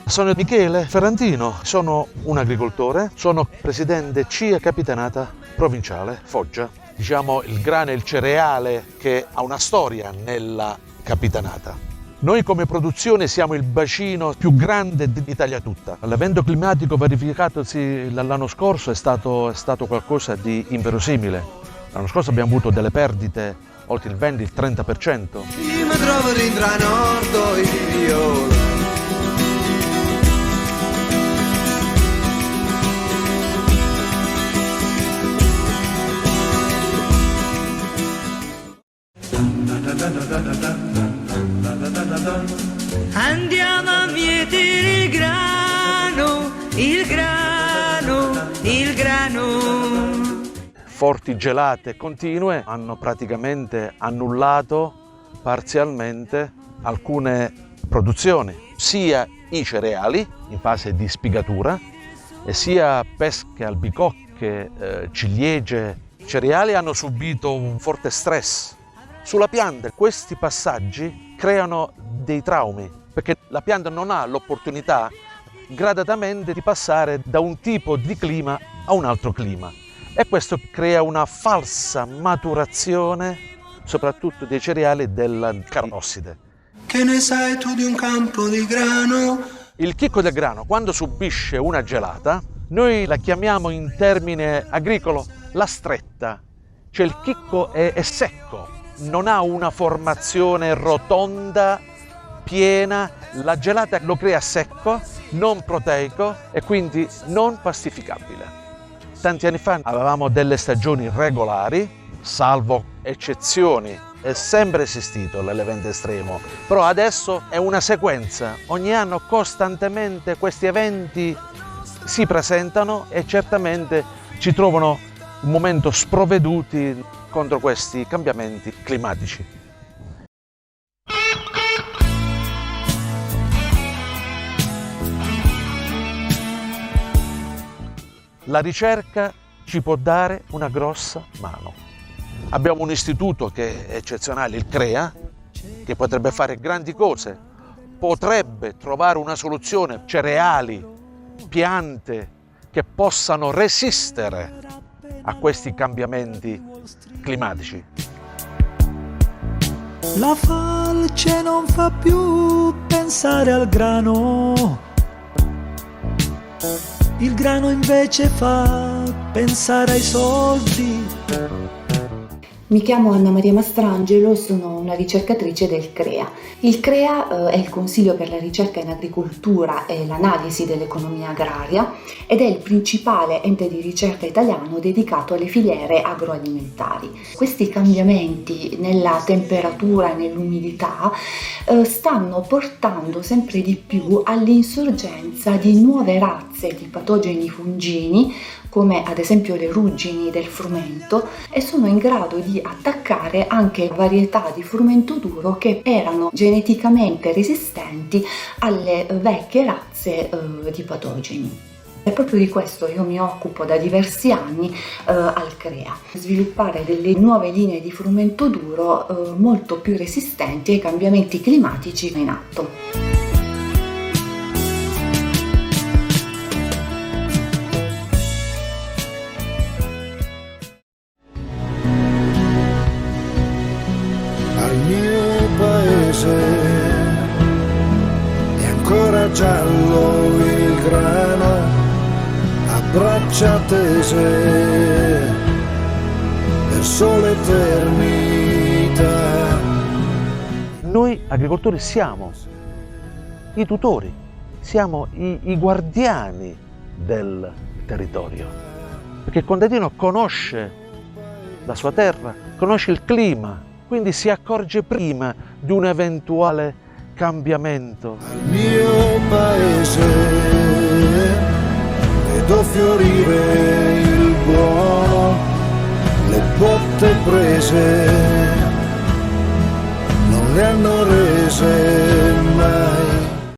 Sono Michele Ferrantino, sono un agricoltore, sono presidente CIA Capitanata Provinciale Foggia. Diciamo il grano e il cereale che ha una storia nella Capitanata. Noi come produzione siamo il bacino più grande d'Italia tutta. L'evento climatico verificatosi l'anno scorso è stato qualcosa di inverosimile. L'anno scorso abbiamo avuto delle perdite oltre il 20, il 30%. Io mi trovo dentro a nord, io. Andiamo a mietere il grano, il grano, il grano. Forti gelate continue hanno praticamente annullato parzialmente alcune produzioni, sia i cereali in fase di spigatura e sia pesche, albicocche, ciliegie. I cereali hanno subito un forte stress sulla pianta. Questi passaggi creano dei traumi perché la pianta non ha l'opportunità gradatamente di passare da un tipo di clima a un altro clima e questo crea una falsa maturazione soprattutto dei cereali della carosside. Che ne sai tu di un campo di grano? Il chicco del grano, quando subisce una gelata, noi la chiamiamo in termine agricolo la stretta, cioè il chicco è secco, non ha una formazione rotonda, piena, la gelata lo crea secco, non proteico e quindi non pastificabile. Tanti anni fa avevamo delle stagioni regolari, salvo eccezioni, è sempre esistito l'evento estremo, però adesso è una sequenza, ogni anno costantemente questi eventi si presentano e certamente ci trovano un momento sprovveduti contro questi cambiamenti climatici. La ricerca ci può dare una grossa mano. Abbiamo un istituto che è eccezionale, il CREA, che potrebbe fare grandi cose, potrebbe trovare una soluzione, cereali, piante che possano resistere a questi cambiamenti climatici. La falce non fa più pensare al grano. Il grano invece fa pensare ai soldi. Mi chiamo Anna Maria Mastrangelo, sono una ricercatrice del CREA. Il CREA è il Consiglio per la ricerca in agricoltura e l'analisi dell'economia agraria ed è il principale ente di ricerca italiano dedicato alle filiere agroalimentari. Questi cambiamenti nella temperatura e nell'umidità stanno portando sempre di più all'insorgenza di nuove razze di patogeni fungini, come ad esempio le ruggini del frumento, e sono in grado di attaccare anche varietà di frumento duro che erano geneticamente resistenti alle vecchie razze di patogeni. E proprio di questo io mi occupo da diversi anni al CREA, sviluppare delle nuove linee di frumento duro molto più resistenti ai cambiamenti climatici in atto. È ancora giallo il grano a braccia tese verso l'eternità. Noi agricoltori siamo i tutori, siamo i guardiani del territorio, perché il contadino conosce la sua terra, conosce il clima, quindi si accorge prima di un eventuale cambiamento. Al mio paese vedo fiorire il buono, le botte prese non le hanno rese mai.